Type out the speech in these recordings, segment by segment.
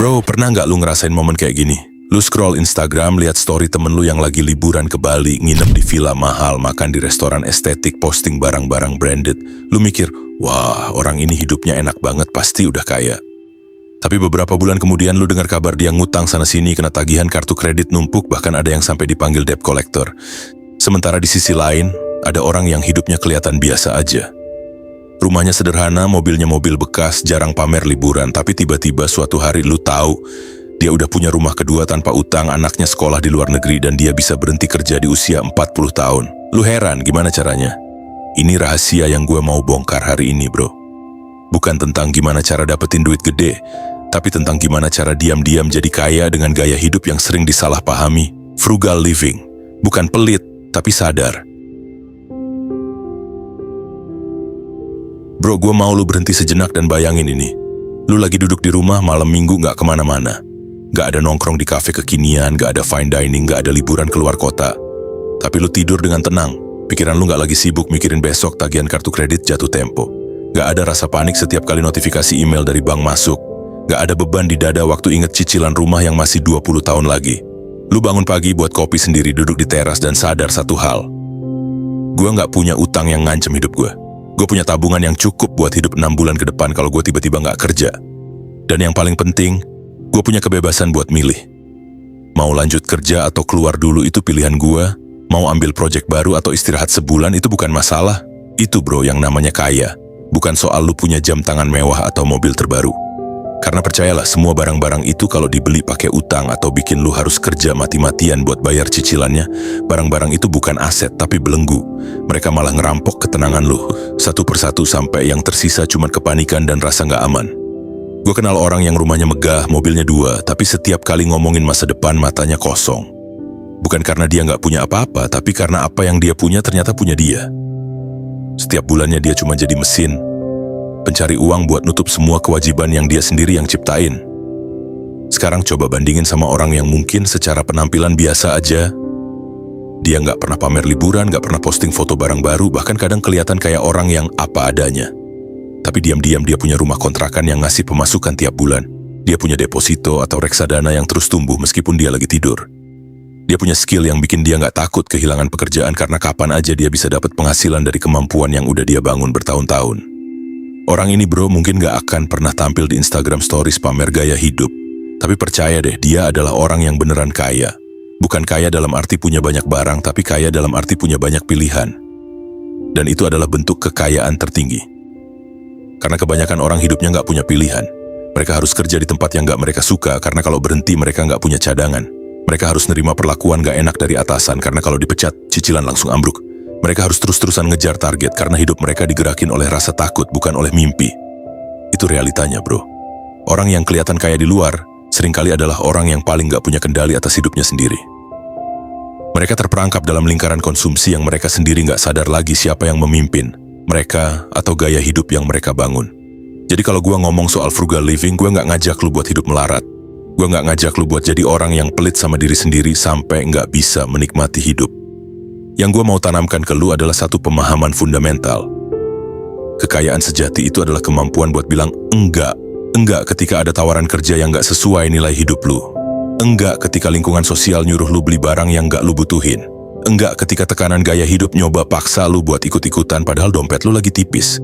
Bro, pernah nggak lu ngerasain momen kayak gini? Lu scroll Instagram, lihat story temen lu yang lagi liburan ke Bali, nginep di villa mahal, makan di restoran estetik, posting barang-barang branded. Lu mikir, wah, orang ini hidupnya enak banget, pasti udah kaya. Tapi beberapa bulan kemudian lu dengar kabar dia ngutang sana-sini, kena tagihan kartu kredit numpuk, bahkan ada yang sampai dipanggil debt collector. Sementara di sisi lain, ada orang yang hidupnya kelihatan biasa aja. Rumahnya sederhana, mobilnya mobil bekas, jarang pamer liburan, tapi tiba-tiba suatu hari lu tahu dia udah punya rumah kedua tanpa utang, anaknya sekolah di luar negeri, dan dia bisa berhenti kerja di usia 40 tahun. Lu heran gimana caranya? Ini rahasia yang gue mau bongkar hari ini, bro. Bukan tentang gimana cara dapetin duit gede, tapi tentang gimana cara diam-diam jadi kaya dengan gaya hidup yang sering disalahpahami. Frugal living. Bukan pelit, tapi sadar. Bro, gue mau lu berhenti sejenak dan bayangin ini. Lu lagi duduk di rumah malam minggu gak kemana-mana. Gak ada nongkrong di kafe kekinian, gak ada fine dining, gak ada liburan keluar kota. Tapi lu tidur dengan tenang. Pikiran lu gak lagi sibuk mikirin besok tagihan kartu kredit jatuh tempo. Gak ada rasa panik setiap kali notifikasi email dari bank masuk. Gak ada beban di dada waktu inget cicilan rumah yang masih 20 tahun lagi. Lu bangun pagi buat kopi sendiri duduk di teras dan sadar satu hal. Gue gak punya utang yang ngancem hidup gue. Gue punya tabungan yang cukup buat hidup 6 bulan ke depan kalau gue tiba-tiba gak kerja. Dan yang paling penting, gue punya kebebasan buat milih. Mau lanjut kerja atau keluar dulu itu pilihan gue. Mau ambil proyek baru atau istirahat sebulan itu bukan masalah. Itu bro yang namanya kaya. Bukan soal lu punya jam tangan mewah atau mobil terbaru. Karena percayalah, semua barang-barang itu kalau dibeli pakai utang atau bikin lu harus kerja mati-matian buat bayar cicilannya, barang-barang itu bukan aset tapi belenggu. Mereka malah ngerampok ketenangan lu, satu persatu sampai yang tersisa cuma kepanikan dan rasa nggak aman. Gue kenal orang yang rumahnya megah, mobilnya 2, tapi setiap kali ngomongin masa depan matanya kosong. Bukan karena dia nggak punya apa-apa, tapi karena apa yang dia punya ternyata punya dia. Setiap bulannya dia cuma jadi mesin, pencari uang buat nutup semua kewajiban yang dia sendiri yang ciptain. Sekarang coba bandingin sama orang yang mungkin secara penampilan biasa aja. Dia nggak pernah pamer liburan, nggak pernah posting foto barang baru, bahkan kadang kelihatan kayak orang yang apa adanya. Tapi diam-diam dia punya rumah kontrakan yang ngasih pemasukan tiap bulan. Dia punya deposito atau reksadana yang terus tumbuh meskipun dia lagi tidur. Dia punya skill yang bikin dia nggak takut kehilangan pekerjaan karena kapan aja dia bisa dapat penghasilan dari kemampuan yang udah dia bangun bertahun-tahun. Orang ini bro mungkin gak akan pernah tampil di Instagram Stories pamer gaya hidup. Tapi percaya deh, dia adalah orang yang beneran kaya. Bukan kaya dalam arti punya banyak barang, tapi kaya dalam arti punya banyak pilihan. Dan itu adalah bentuk kekayaan tertinggi. Karena kebanyakan orang hidupnya gak punya pilihan. Mereka harus kerja di tempat yang gak mereka suka, karena kalau berhenti mereka gak punya cadangan. Mereka harus nerima perlakuan gak enak dari atasan, karena kalau dipecat, cicilan langsung ambruk. Mereka harus terus-terusan ngejar target karena hidup mereka digerakin oleh rasa takut, bukan oleh mimpi. Itu realitanya, bro. Orang yang kelihatan kaya di luar, seringkali adalah orang yang paling gak punya kendali atas hidupnya sendiri. Mereka terperangkap dalam lingkaran konsumsi yang mereka sendiri gak sadar lagi siapa yang memimpin, mereka atau gaya hidup yang mereka bangun. Jadi kalau gua ngomong soal frugal living, gua gak ngajak lu buat hidup melarat. Gua gak ngajak lu buat jadi orang yang pelit sama diri sendiri sampai gak bisa menikmati hidup. Yang gue mau tanamkan ke lu adalah satu pemahaman fundamental. Kekayaan sejati itu adalah kemampuan buat bilang enggak. Enggak ketika ada tawaran kerja yang gak sesuai nilai hidup lu. Enggak ketika lingkungan sosial nyuruh lu beli barang yang gak lu butuhin. Enggak ketika tekanan gaya hidup nyoba paksa lu buat ikut-ikutan padahal dompet lu lagi tipis.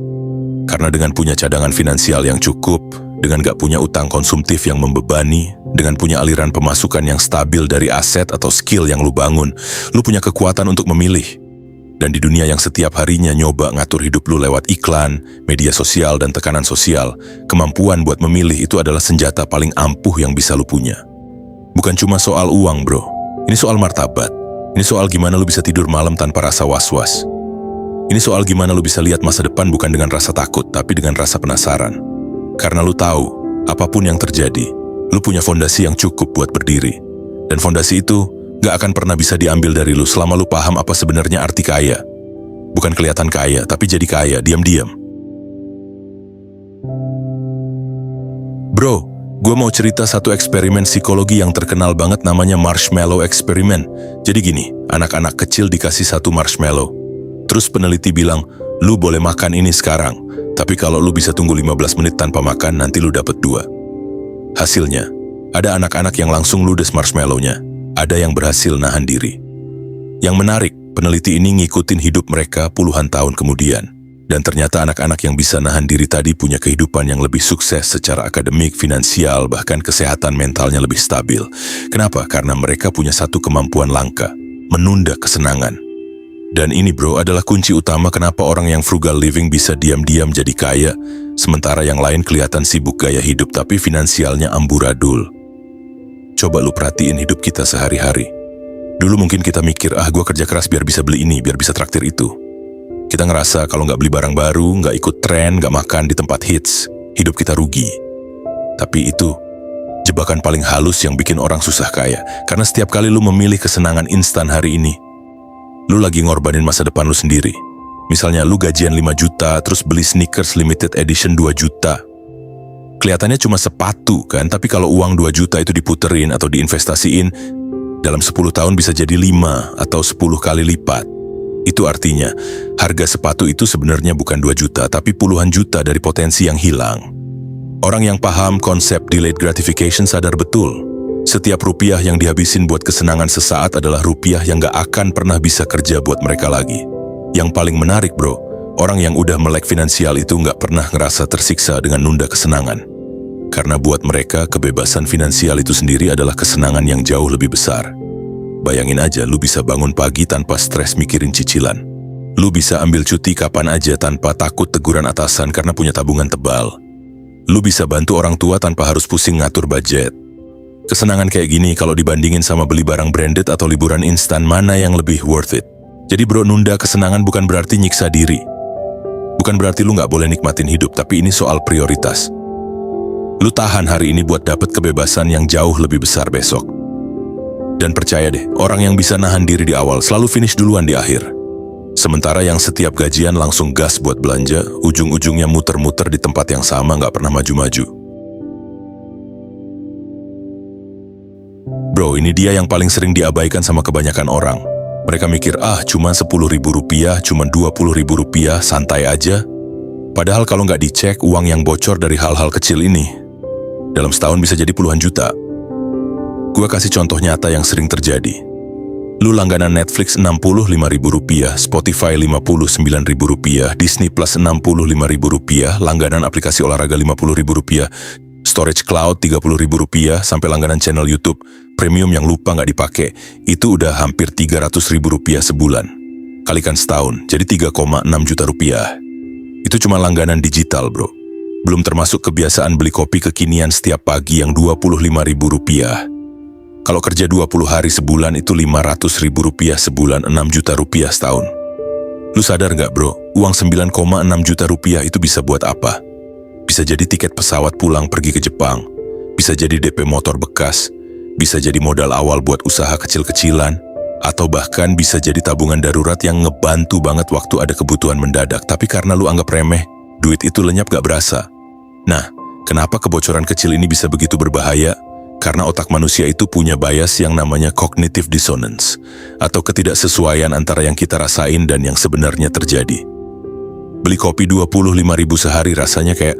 Karena dengan punya cadangan finansial yang cukup, dengan gak punya utang konsumtif yang membebani, dengan punya aliran pemasukan yang stabil dari aset atau skill yang lu bangun, lu punya kekuatan untuk memilih. Dan di dunia yang setiap harinya nyoba ngatur hidup lu lewat iklan, media sosial, dan tekanan sosial, kemampuan buat memilih itu adalah senjata paling ampuh yang bisa lu punya. Bukan cuma soal uang, bro. Ini soal martabat. Ini soal gimana lu bisa tidur malam tanpa rasa was-was. Ini soal gimana lu bisa lihat masa depan bukan dengan rasa takut, tapi dengan rasa penasaran. Karena lu tahu, apapun yang terjadi, lu punya fondasi yang cukup buat berdiri. Dan fondasi itu gak akan pernah bisa diambil dari lu selama lu paham apa sebenarnya arti kaya. Bukan kelihatan kaya, tapi jadi kaya, diam-diam. Bro, gue mau cerita satu eksperimen psikologi yang terkenal banget namanya marshmallow experiment. Jadi gini, anak-anak kecil dikasih satu marshmallow. Terus peneliti bilang, lu boleh makan ini sekarang, tapi kalau lu bisa tunggu 15 menit tanpa makan, nanti lu dapat 2. Hasilnya, Ada anak-anak yang langsung ludes marshmallow-nya. Ada yang berhasil nahan diri. Yang menarik, peneliti ini ngikutin hidup mereka puluhan tahun kemudian. Dan ternyata anak-anak yang bisa nahan diri tadi punya kehidupan yang lebih sukses secara akademik, finansial, bahkan kesehatan mentalnya lebih stabil. Kenapa? Karena mereka punya satu kemampuan langka, menunda kesenangan. Dan ini bro adalah kunci utama kenapa orang yang frugal living bisa diam-diam jadi kaya, sementara yang lain kelihatan sibuk gaya hidup tapi finansialnya amburadul. Coba lu perhatiin hidup kita sehari-hari. Dulu mungkin kita mikir, gue kerja keras biar bisa beli ini, biar bisa traktir itu. Kita ngerasa kalau nggak beli barang baru, nggak ikut tren, nggak makan di tempat hits, hidup kita rugi. Tapi itu jebakan paling halus yang bikin orang susah kaya. Karena setiap kali lu memilih kesenangan instan hari ini, lu lagi ngorbanin masa depan lu sendiri. Misalnya lu gajian 5 juta, terus beli sneakers limited edition 2 juta. Kelihatannya cuma sepatu kan, tapi kalau uang 2 juta itu diputerin atau diinvestasiin, dalam 10 tahun bisa jadi 5 atau 10 kali lipat. Itu artinya, harga sepatu itu sebenarnya bukan 2 juta, tapi puluhan juta dari potensi yang hilang. Orang yang paham konsep delayed gratification sadar betul. Setiap rupiah yang dihabisin buat kesenangan sesaat adalah rupiah yang gak akan pernah bisa kerja buat mereka lagi. Yang paling menarik bro, orang yang udah melek finansial itu gak pernah ngerasa tersiksa dengan nunda kesenangan. Karena buat mereka, kebebasan finansial itu sendiri adalah kesenangan yang jauh lebih besar. Bayangin aja, lu bisa bangun pagi tanpa stres mikirin cicilan. Lu bisa ambil cuti kapan aja tanpa takut teguran atasan karena punya tabungan tebal. Lu bisa bantu orang tua tanpa harus pusing ngatur budget. Kesenangan kayak gini kalau dibandingin sama beli barang branded atau liburan instan, mana yang lebih worth it? Jadi bro, nunda kesenangan bukan berarti nyiksa diri. Bukan berarti lu gak boleh nikmatin hidup, tapi ini soal prioritas. Lu tahan hari ini buat dapet kebebasan yang jauh lebih besar besok. Dan percaya deh, orang yang bisa nahan diri di awal selalu finish duluan di akhir. Sementara yang setiap gajian langsung gas buat belanja, ujung-ujungnya muter-muter di tempat yang sama gak pernah maju-maju. Bro, ini dia yang paling sering diabaikan sama kebanyakan orang. Mereka mikir, cuma 10.000 rupiah, cuma 20.000 rupiah, santai aja. Padahal kalau nggak dicek, uang yang bocor dari hal-hal kecil ini, dalam setahun bisa jadi puluhan juta. Gua kasih contoh nyata yang sering terjadi. Lu langganan Netflix 65.000 rupiah, Spotify 59.000 rupiah, Disney Plus 65.000 rupiah, langganan aplikasi olahraga 50.000 rupiah, storage cloud 30.000 rupiah, sampai langganan channel YouTube premium yang lupa nggak dipakai, itu udah hampir 300.000 rupiah sebulan. Kalikan setahun, jadi 3,6 juta rupiah. Itu cuma langganan digital bro. Belum termasuk kebiasaan beli kopi kekinian setiap pagi yang 25.000 rupiah. Kalau kerja 20 hari sebulan itu 500.000 rupiah sebulan, 6 juta rupiah setahun. Lu sadar nggak bro, uang 9,6 juta rupiah itu bisa buat apa? Bisa jadi tiket pesawat pulang pergi ke Jepang, bisa jadi DP motor bekas, bisa jadi modal awal buat usaha kecil-kecilan, atau bahkan bisa jadi tabungan darurat yang ngebantu banget waktu ada kebutuhan mendadak. Tapi karena lu anggap remeh, duit itu lenyap gak berasa. Nah, kenapa kebocoran kecil ini bisa begitu berbahaya? Karena otak manusia itu punya bias yang namanya cognitive dissonance, atau ketidaksesuaian antara yang kita rasain dan yang sebenarnya terjadi. Beli kopi 25.000 sehari rasanya kayak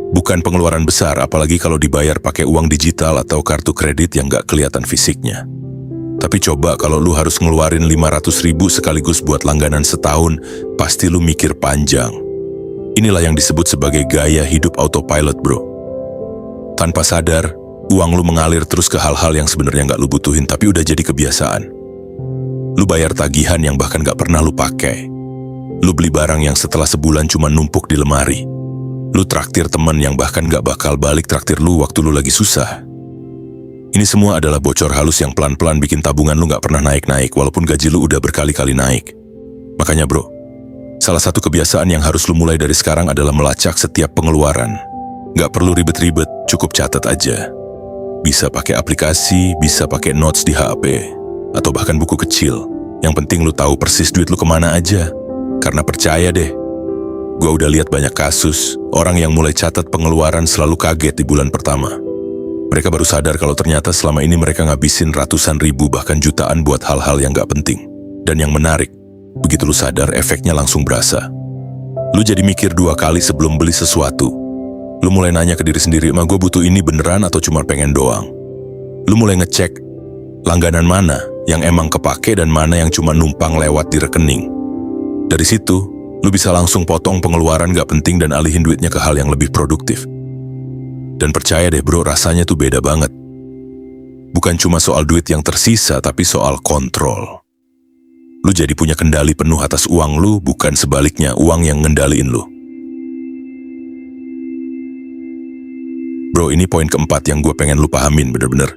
bukan pengeluaran besar, apalagi kalau dibayar pakai uang digital atau kartu kredit yang gak kelihatan fisiknya. Tapi coba kalau lu harus ngeluarin 500.000 sekaligus buat langganan setahun, pasti lu mikir panjang. Inilah yang disebut sebagai gaya hidup autopilot bro. Tanpa sadar, uang lu mengalir terus ke hal-hal yang sebenarnya gak lu butuhin tapi udah jadi kebiasaan. Lu bayar tagihan yang bahkan gak pernah lu pakai. Lu beli barang yang setelah sebulan cuma numpuk di lemari. Lu traktir temen yang bahkan gak bakal balik traktir lu waktu lu lagi susah. Ini semua adalah bocor halus yang pelan-pelan bikin tabungan lu gak pernah naik-naik walaupun gaji lu udah berkali-kali naik. Makanya bro, salah satu kebiasaan yang harus lu mulai dari sekarang adalah melacak setiap pengeluaran. Gak perlu ribet-ribet, cukup catat aja. Bisa pakai aplikasi, bisa pakai notes di HP, atau bahkan buku kecil. Yang penting lu tahu persis duit lu kemana aja. Karena percaya deh, gua udah lihat banyak kasus, orang yang mulai catat pengeluaran selalu kaget di bulan pertama. Mereka baru sadar kalau ternyata selama ini mereka ngabisin ratusan ribu bahkan jutaan buat hal-hal yang gak penting. Dan yang menarik, begitu lu sadar efeknya langsung berasa. Lu jadi mikir 2 kali sebelum beli sesuatu. Lu mulai nanya ke diri sendiri, "Ma, gue butuh ini beneran atau cuma pengen doang?" Lu mulai ngecek langganan mana yang emang kepake dan mana yang cuma numpang lewat di rekening. Dari situ, lu bisa langsung potong pengeluaran gak penting dan alihin duitnya ke hal yang lebih produktif. Dan percaya deh bro, rasanya tuh beda banget. Bukan cuma soal duit yang tersisa, tapi soal kontrol. Lu jadi punya kendali penuh atas uang lu, bukan sebaliknya uang yang ngendaliin lu. Bro, ini poin keempat yang gue pengen lu pahamin bener-bener.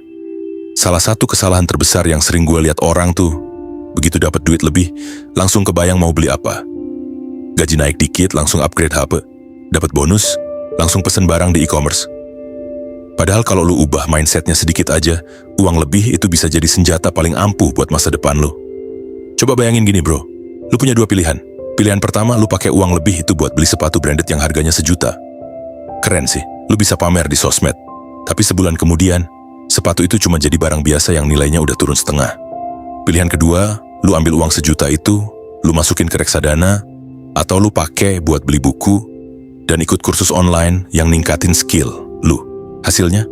Salah satu kesalahan terbesar yang sering gue lihat orang tuh, begitu dapat duit lebih, langsung kebayang mau beli apa. Gaji naik dikit, langsung upgrade HP. Dapat bonus, langsung pesen barang di e-commerce. Padahal kalau lu ubah mindsetnya sedikit aja, uang lebih itu bisa jadi senjata paling ampuh buat masa depan lu. Coba bayangin gini bro, lu punya dua pilihan. Pilihan pertama, lu pakai uang lebih itu buat beli sepatu branded yang harganya 1 juta. Keren sih, lu bisa pamer di sosmed. Tapi sebulan kemudian, sepatu itu cuma jadi barang biasa yang nilainya udah turun setengah. Pilihan kedua, lu ambil uang 1 juta itu, lu masukin ke reksadana, atau lu pakai buat beli buku, dan ikut kursus online yang ningkatin skill lu. Hasilnya,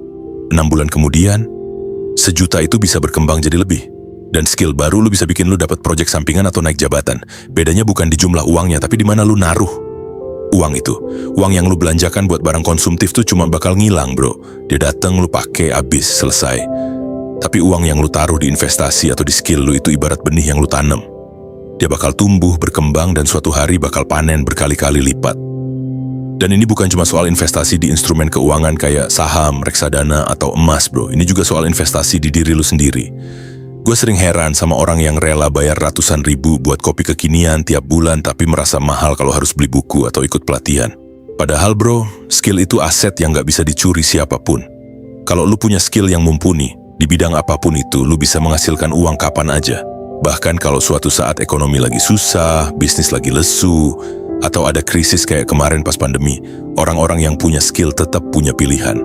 6 bulan kemudian, 1 juta itu bisa berkembang jadi lebih. Dan skill baru lu bisa bikin lu dapat proyek sampingan atau naik jabatan. Bedanya bukan di jumlah uangnya, tapi di mana lu naruh uang itu. Uang yang lu belanjakan buat barang konsumtif tuh cuma bakal ngilang bro. Dia dateng, lu pakai, habis, selesai. Tapi uang yang lu taruh di investasi atau di skill lu itu ibarat benih yang lu tanam. Dia bakal tumbuh, berkembang, dan suatu hari bakal panen berkali-kali lipat. Dan ini bukan cuma soal investasi di instrumen keuangan kayak saham, reksadana, atau emas bro. Ini juga soal investasi di diri lu sendiri. Gue sering heran sama orang yang rela bayar ratusan ribu buat kopi kekinian tiap bulan tapi merasa mahal kalau harus beli buku atau ikut pelatihan. Padahal bro, skill itu aset yang gak bisa dicuri siapapun. Kalau lu punya skill yang mumpuni, di bidang apapun itu, lu bisa menghasilkan uang kapan aja. Bahkan kalau suatu saat ekonomi lagi susah, bisnis lagi lesu, atau ada krisis kayak kemarin pas pandemi, orang-orang yang punya skill tetap punya pilihan.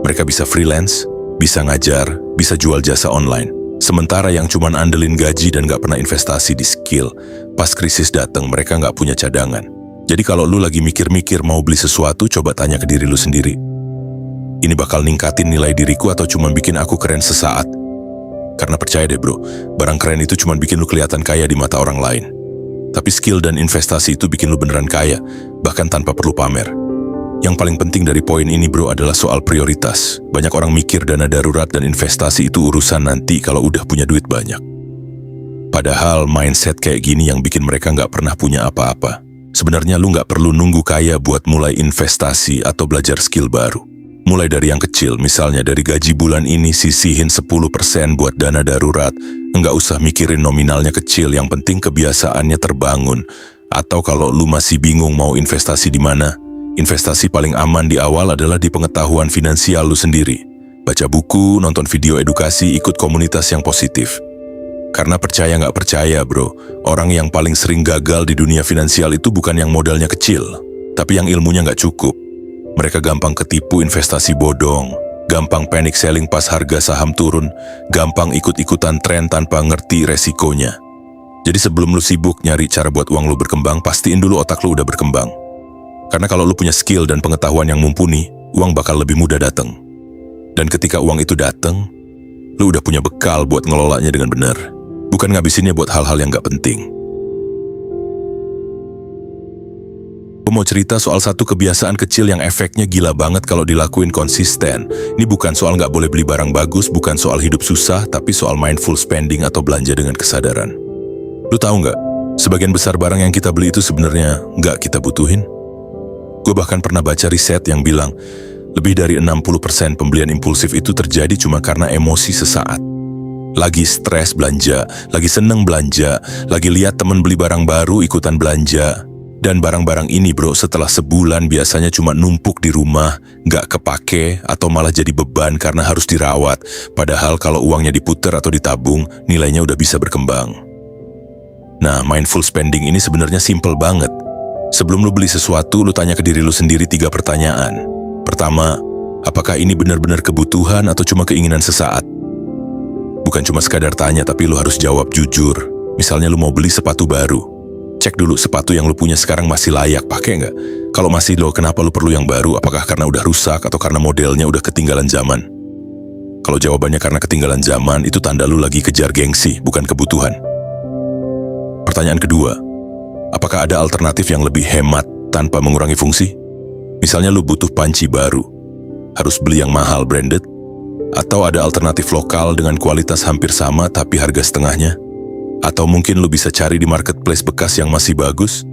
Mereka bisa freelance, bisa ngajar, bisa jual jasa online. Sementara yang cuman andelin gaji dan gak pernah investasi di skill, pas krisis datang mereka gak punya cadangan. Jadi kalau lu lagi mikir-mikir mau beli sesuatu, coba tanya ke diri lu sendiri. Ini bakal ningkatin nilai diriku atau cuma bikin aku keren sesaat? Karena percaya deh bro, barang keren itu cuma bikin lu kelihatan kaya di mata orang lain. Tapi skill dan investasi itu bikin lu beneran kaya, bahkan tanpa perlu pamer. Yang paling penting dari poin ini bro adalah soal prioritas. Banyak orang mikir dana darurat dan investasi itu urusan nanti kalau udah punya duit banyak. Padahal mindset kayak gini yang bikin mereka nggak pernah punya apa-apa. Sebenarnya lu nggak perlu nunggu kaya buat mulai investasi atau belajar skill baru. Mulai dari yang kecil, misalnya dari gaji bulan ini sisihin 10% buat dana darurat. Enggak usah mikirin nominalnya kecil, yang penting kebiasaannya terbangun. Atau kalau lu masih bingung mau investasi di mana, investasi paling aman di awal adalah di pengetahuan finansial lu sendiri. Baca buku, nonton video edukasi, ikut komunitas yang positif. Karena percaya nggak percaya bro, orang yang paling sering gagal di dunia finansial itu bukan yang modalnya kecil, tapi yang ilmunya nggak cukup. Mereka gampang ketipu investasi bodong, gampang panic selling pas harga saham turun, gampang ikut-ikutan tren tanpa ngerti resikonya. Jadi sebelum lu sibuk nyari cara buat uang lu berkembang, pastiin dulu otak lu udah berkembang. Karena kalau lu punya skill dan pengetahuan yang mumpuni, uang bakal lebih mudah datang. Dan ketika uang itu datang, lu udah punya bekal buat ngelolanya dengan benar. Bukan ngabisinnya buat hal-hal yang gak penting. Gue mau cerita soal satu kebiasaan kecil yang efeknya gila banget kalau dilakuin konsisten. Ini bukan soal nggak boleh beli barang bagus, bukan soal hidup susah, tapi soal mindful spending atau belanja dengan kesadaran. Lu tahu nggak, sebagian besar barang yang kita beli itu sebenarnya nggak kita butuhin. Gue bahkan pernah baca riset yang bilang, lebih dari 60% pembelian impulsif itu terjadi cuma karena emosi sesaat. Lagi stres belanja, lagi seneng belanja, lagi lihat temen beli barang baru ikutan belanja. Dan barang-barang ini bro setelah sebulan biasanya cuma numpuk di rumah, nggak kepake atau malah jadi beban karena harus dirawat. Padahal kalau uangnya diputer atau ditabung, nilainya udah bisa berkembang. Nah, mindful spending ini sebenarnya simple banget. Sebelum lu beli sesuatu, lu tanya ke diri lu sendiri 3 pertanyaan. Pertama, apakah ini benar-benar kebutuhan atau cuma keinginan sesaat? Bukan cuma sekadar tanya, tapi lu harus jawab jujur. Misalnya lu mau beli sepatu baru. Cek dulu sepatu yang lu punya sekarang masih layak pakai nggak? Kalau masih kenapa lu perlu yang baru? Apakah karena udah rusak atau karena modelnya udah ketinggalan zaman? Kalau jawabannya karena ketinggalan zaman, itu tanda lu lagi kejar gengsi, bukan kebutuhan. Pertanyaan kedua, apakah ada alternatif yang lebih hemat tanpa mengurangi fungsi? Misalnya lu butuh panci baru, harus beli yang mahal branded? Atau ada alternatif lokal dengan kualitas hampir sama tapi harga setengahnya? Atau mungkin lu bisa cari di marketplace bekas yang masih bagus?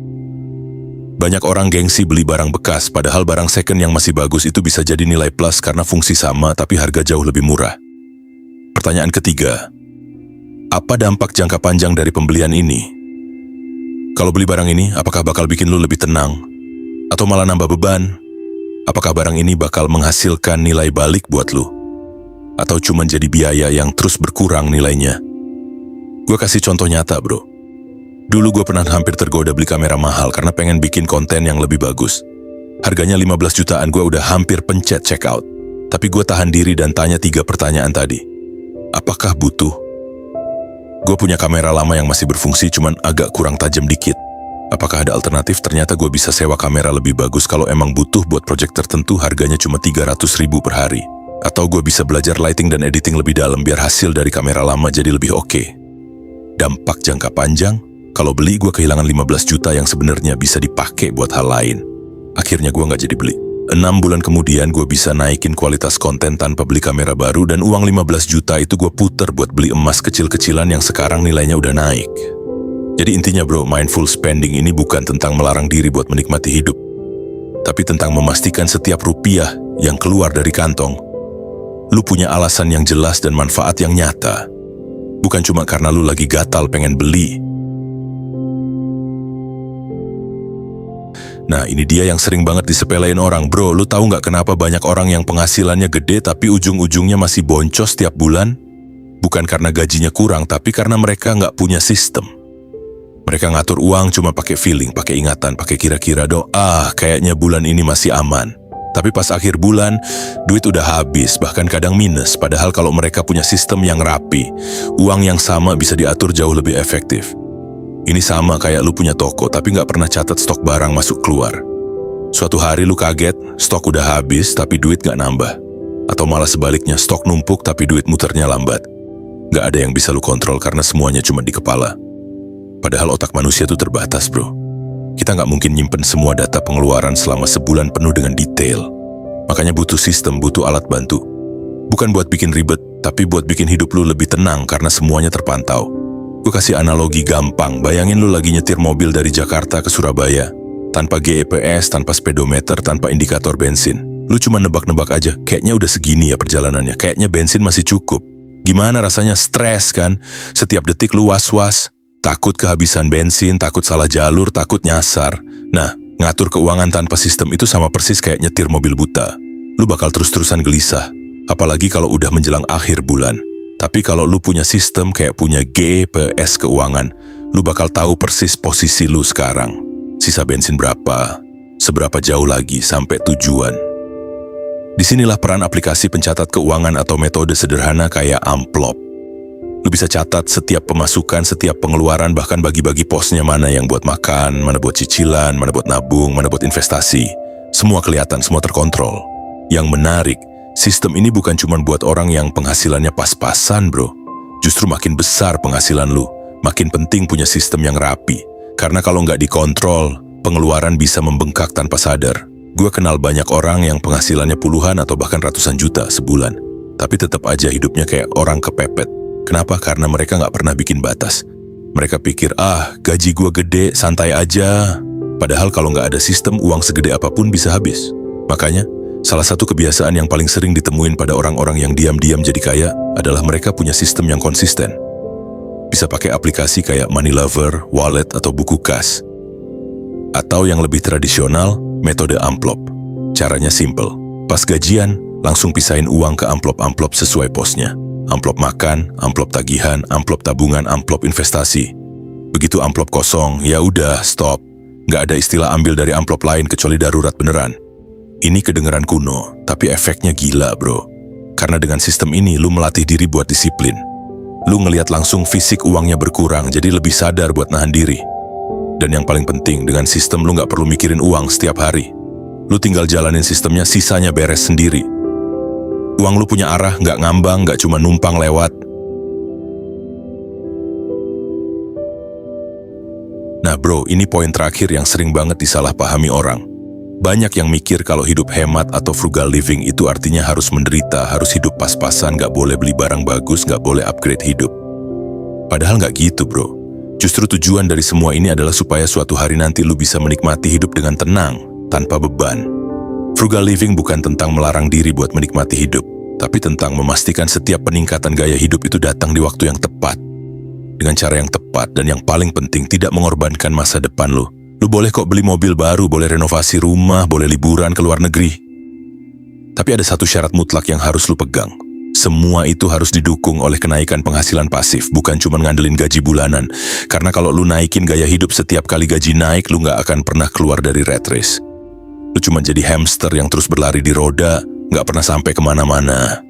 Banyak orang gengsi beli barang bekas, padahal barang second yang masih bagus itu bisa jadi nilai plus karena fungsi sama tapi harga jauh lebih murah. Pertanyaan ketiga, apa dampak jangka panjang dari pembelian ini? Kalau beli barang ini, apakah bakal bikin lu lebih tenang? Atau malah nambah beban? Apakah barang ini bakal menghasilkan nilai balik buat lu? Atau cuma jadi biaya yang terus berkurang nilainya? Gue kasih contoh nyata, bro. Dulu gue pernah hampir tergoda beli kamera mahal karena pengen bikin konten yang lebih bagus. Harganya 15 jutaan, gue udah hampir pencet check out. Tapi gue tahan diri dan tanya 3 pertanyaan tadi. Apakah butuh? Gue punya kamera lama yang masih berfungsi, cuman agak kurang tajam dikit. Apakah ada alternatif? Ternyata gue bisa sewa kamera lebih bagus kalau emang butuh buat project tertentu, harganya cuma 300.000 per hari. Atau gue bisa belajar lighting dan editing lebih dalam biar hasil dari kamera lama jadi lebih oke. Dampak jangka panjang, kalau beli gue kehilangan 15 juta yang sebenarnya bisa dipakai buat hal lain. Akhirnya gue nggak jadi beli. 6 bulan kemudian gue bisa naikin kualitas konten tanpa beli kamera baru, dan uang 15 juta itu gue puter buat beli emas kecil-kecilan yang sekarang nilainya udah naik. Jadi intinya bro, mindful spending ini bukan tentang melarang diri buat menikmati hidup, tapi tentang memastikan setiap rupiah yang keluar dari kantong, lu punya alasan yang jelas dan manfaat yang nyata. Bukan cuma karena lu lagi gatal pengen beli. Nah, ini dia yang sering banget disepelein orang. Bro, lu tahu nggak kenapa banyak orang yang penghasilannya gede tapi ujung-ujungnya masih boncos tiap bulan? Bukan karena gajinya kurang, tapi karena mereka nggak punya sistem. Mereka ngatur uang cuma pakai feeling, pakai ingatan, pakai kira-kira kayaknya bulan ini masih aman. Tapi pas akhir bulan, duit udah habis, bahkan kadang minus. Padahal kalau mereka punya sistem yang rapi, uang yang sama bisa diatur jauh lebih efektif. Ini sama kayak lu punya toko, tapi nggak pernah catat stok barang masuk keluar. Suatu hari lu kaget, stok udah habis, tapi duit nggak nambah. Atau malah sebaliknya, stok numpuk tapi duit muternya lambat. Nggak ada yang bisa lu kontrol karena semuanya cuma di kepala. Padahal otak manusia tuh terbatas, bro. Kita nggak mungkin nyimpen semua data pengeluaran selama sebulan penuh dengan detail. Makanya butuh sistem, butuh alat bantu. Bukan buat bikin ribet, tapi buat bikin hidup lu lebih tenang karena semuanya terpantau. Gue kasih analogi gampang, bayangin lu lagi nyetir mobil dari Jakarta ke Surabaya. Tanpa GPS, tanpa speedometer, tanpa indikator bensin. Lu cuma nebak-nebak aja, kayaknya udah segini ya perjalanannya, kayaknya bensin masih cukup. Gimana rasanya? Stres kan? Setiap detik lu was-was. Takut kehabisan bensin, takut salah jalur, takut nyasar. Nah, ngatur keuangan tanpa sistem itu sama persis kayak nyetir mobil buta. Lu bakal terus-terusan gelisah, apalagi kalau udah menjelang akhir bulan. Tapi kalau lu punya sistem kayak punya GPS keuangan, lu bakal tahu persis posisi lu sekarang. Sisa bensin berapa, seberapa jauh lagi sampai tujuan. Disinilah peran aplikasi pencatat keuangan atau metode sederhana kayak Amplop. Lu bisa catat setiap pemasukan, setiap pengeluaran, bahkan bagi-bagi posnya mana yang buat makan, mana buat cicilan, mana buat nabung, mana buat investasi. Semua kelihatan, semua terkontrol. Yang menarik, sistem ini bukan cuma buat orang yang penghasilannya pas-pasan, bro. Justru makin besar penghasilan lu, makin penting punya sistem yang rapi. Karena kalau nggak dikontrol, pengeluaran bisa membengkak tanpa sadar. Gue kenal banyak orang yang penghasilannya puluhan atau bahkan ratusan juta sebulan, tapi tetap aja hidupnya kayak orang kepepet. Kenapa? Karena mereka nggak pernah bikin batas. Mereka pikir, gaji gua gede, santai aja. Padahal kalau nggak ada sistem, uang segede apapun bisa habis. Makanya, salah satu kebiasaan yang paling sering ditemuin pada orang-orang yang diam-diam jadi kaya adalah mereka punya sistem yang konsisten. Bisa pakai aplikasi kayak Money Lover, Wallet, atau buku kas. Atau yang lebih tradisional, metode Amplop. Caranya simple. Pas gajian, langsung pisahin uang ke amplop-amplop sesuai posnya. Amplop makan, amplop tagihan, amplop tabungan, amplop investasi. Begitu amplop kosong, ya udah stop. Nggak ada istilah ambil dari amplop lain kecuali darurat beneran. Ini kedengeran kuno, tapi efeknya gila bro. Karena dengan sistem ini, lu melatih diri buat disiplin. Lu ngelihat langsung fisik uangnya berkurang, jadi lebih sadar buat nahan diri. Dan yang paling penting, dengan sistem lu nggak perlu mikirin uang setiap hari. Lu tinggal jalanin sistemnya, sisanya beres sendiri. Uang lu punya arah, nggak ngambang, nggak cuma numpang lewat. Nah bro, ini poin terakhir yang sering banget disalahpahami orang. Banyak yang mikir kalau hidup hemat atau frugal living itu artinya harus menderita, harus hidup pas-pasan, nggak boleh beli barang bagus, nggak boleh upgrade hidup. Padahal nggak gitu bro. Justru tujuan dari semua ini adalah supaya suatu hari nanti lu bisa menikmati hidup dengan tenang, tanpa beban. Frugal living bukan tentang melarang diri buat menikmati hidup, tapi tentang memastikan setiap peningkatan gaya hidup itu datang di waktu yang tepat. Dengan cara yang tepat dan yang paling penting tidak mengorbankan masa depan lu. Lu boleh kok beli mobil baru, boleh renovasi rumah, boleh liburan ke luar negeri. Tapi ada satu syarat mutlak yang harus lu pegang. Semua itu harus didukung oleh kenaikan penghasilan pasif, bukan cuma ngandelin gaji bulanan. Karena kalau lu naikin gaya hidup setiap kali gaji naik, lu nggak akan pernah keluar dari rat race. Lu cuma jadi hamster yang terus berlari di roda, nggak pernah sampai kemana-mana.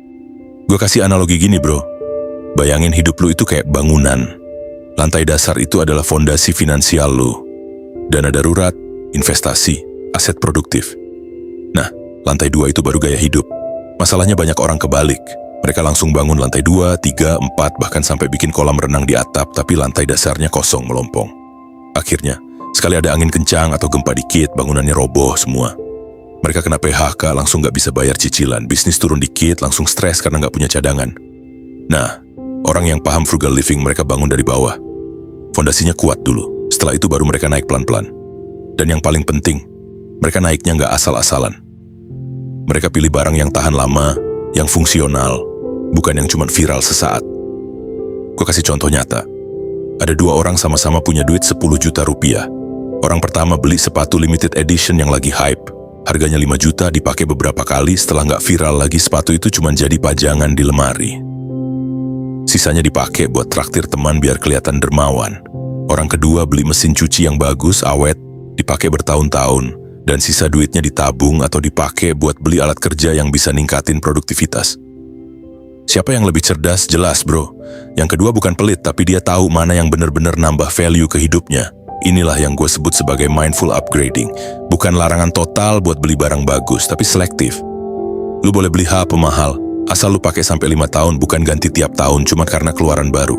Gue kasih analogi gini bro, bayangin hidup lu itu kayak bangunan. Lantai dasar itu adalah fondasi finansial lu. Dana darurat, investasi, aset produktif. Nah, lantai 2 itu baru gaya hidup. Masalahnya banyak orang kebalik. Mereka langsung bangun lantai 2, 3, 4, bahkan sampai bikin kolam renang di atap, tapi lantai dasarnya kosong melompong. Akhirnya, sekali ada angin kencang atau gempa dikit, bangunannya roboh semua. Mereka kena PHK, langsung gak bisa bayar cicilan. Bisnis turun dikit, langsung stres karena gak punya cadangan. Nah, orang yang paham frugal living mereka bangun dari bawah. Fondasinya kuat dulu, setelah itu baru mereka naik pelan-pelan. Dan yang paling penting, mereka naiknya gak asal-asalan. Mereka pilih barang yang tahan lama, yang fungsional, bukan yang cuma viral sesaat. Gue kasih contoh nyata. Ada 2 orang sama-sama punya duit 10 juta rupiah. Orang pertama beli sepatu limited edition yang lagi hype. Harganya 5 juta, dipakai beberapa kali, setelah nggak viral lagi sepatu itu cuma jadi pajangan di lemari. Sisanya dipakai buat traktir teman biar kelihatan dermawan. Orang kedua beli mesin cuci yang bagus, awet, dipakai bertahun-tahun, dan sisa duitnya ditabung atau dipakai buat beli alat kerja yang bisa ningkatin produktivitas. Siapa yang lebih cerdas? Jelas bro. Yang kedua bukan pelit, tapi dia tahu mana yang benar-benar nambah value ke hidupnya. Inilah yang gue sebut sebagai mindful upgrading. Bukan larangan total buat beli barang bagus, tapi selektif. Lu boleh beli HP mahal, asal lu pakai sampai 5 tahun, bukan ganti tiap tahun cuma karena keluaran baru.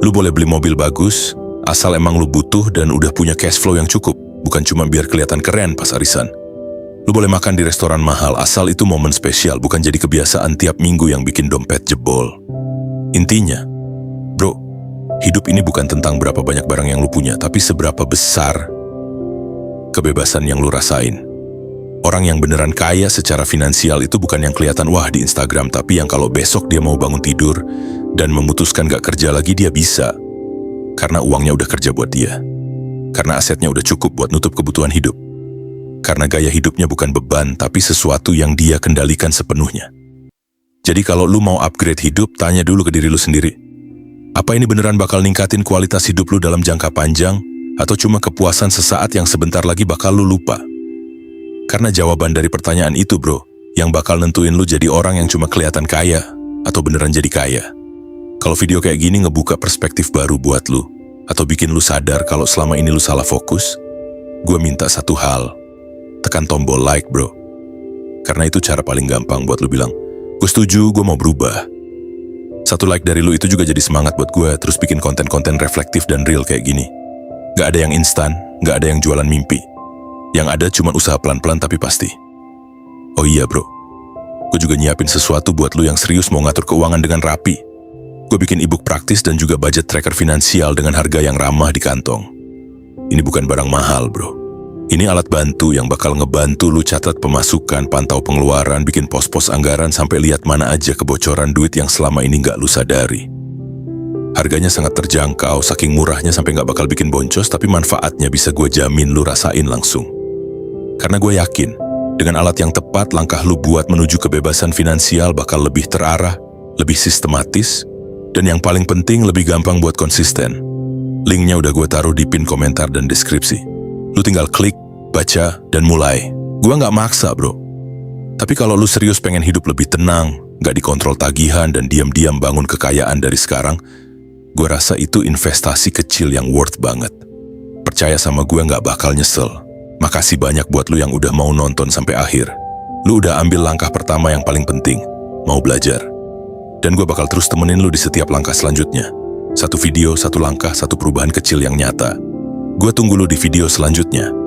Lu boleh beli mobil bagus, asal emang lu butuh dan udah punya cash flow yang cukup, bukan cuma biar kelihatan keren pas arisan. Lu boleh makan di restoran mahal, asal itu momen spesial, bukan jadi kebiasaan tiap minggu yang bikin dompet jebol. Intinya, bro, hidup ini bukan tentang berapa banyak barang yang lu punya, tapi seberapa besar kebebasan yang lu rasain. Orang yang beneran kaya secara finansial itu bukan yang kelihatan wah di Instagram, tapi yang kalau besok dia mau bangun tidur dan memutuskan gak kerja lagi, dia bisa. Karena uangnya udah kerja buat dia. Karena asetnya udah cukup buat nutup kebutuhan hidup. Karena gaya hidupnya bukan beban, tapi sesuatu yang dia kendalikan sepenuhnya. Jadi kalau lu mau upgrade hidup, tanya dulu ke diri lu sendiri. Apa ini beneran bakal ningkatin kualitas hidup lu dalam jangka panjang, atau cuma kepuasan sesaat yang sebentar lagi bakal lu lupa? Karena jawaban dari pertanyaan itu bro, yang bakal nentuin lu jadi orang yang cuma kelihatan kaya, atau beneran jadi kaya. Kalau video kayak gini ngebuka perspektif baru buat lu, atau bikin lu sadar kalau selama ini lu salah fokus, gue minta satu hal. Tekan tombol like bro. Karena itu cara paling gampang buat lu bilang, gue setuju, gue mau berubah. Satu like dari lu itu juga jadi semangat buat gue terus bikin konten-konten reflektif dan real kayak gini. Gak ada yang instan, gak ada yang jualan mimpi. Yang ada cuma usaha pelan-pelan tapi pasti. Oh iya bro, gue juga nyiapin sesuatu buat lu yang serius mau ngatur keuangan dengan rapi. Gue bikin ebook praktis dan juga budget tracker finansial dengan harga yang ramah di kantong. Ini bukan barang mahal bro. Ini alat bantu yang bakal ngebantu lu catat pemasukan, pantau pengeluaran, bikin pos-pos anggaran sampai lihat mana aja kebocoran duit yang selama ini gak lu sadari. Harganya sangat terjangkau, saking murahnya sampai gak bakal bikin boncos, tapi manfaatnya bisa gue jamin lu rasain langsung. Karena gue yakin, dengan alat yang tepat, langkah lu buat menuju kebebasan finansial bakal lebih terarah, lebih sistematis, dan yang paling penting lebih gampang buat konsisten. Linknya udah gue taruh di pin komentar dan deskripsi. Lu tinggal klik, baca, dan mulai. Gua nggak maksa bro. Tapi kalau lu serius pengen hidup lebih tenang, nggak dikontrol tagihan dan diam-diam bangun kekayaan dari sekarang, gua rasa itu investasi kecil yang worth banget. Percaya sama gue nggak bakal nyesel. Makasih banyak buat lu yang udah mau nonton sampai akhir. Lu udah ambil langkah pertama yang paling penting, mau belajar. Dan gue bakal terus temenin lu di setiap langkah selanjutnya. Satu video, satu langkah, satu perubahan kecil yang nyata. Gue tunggu lu di video selanjutnya.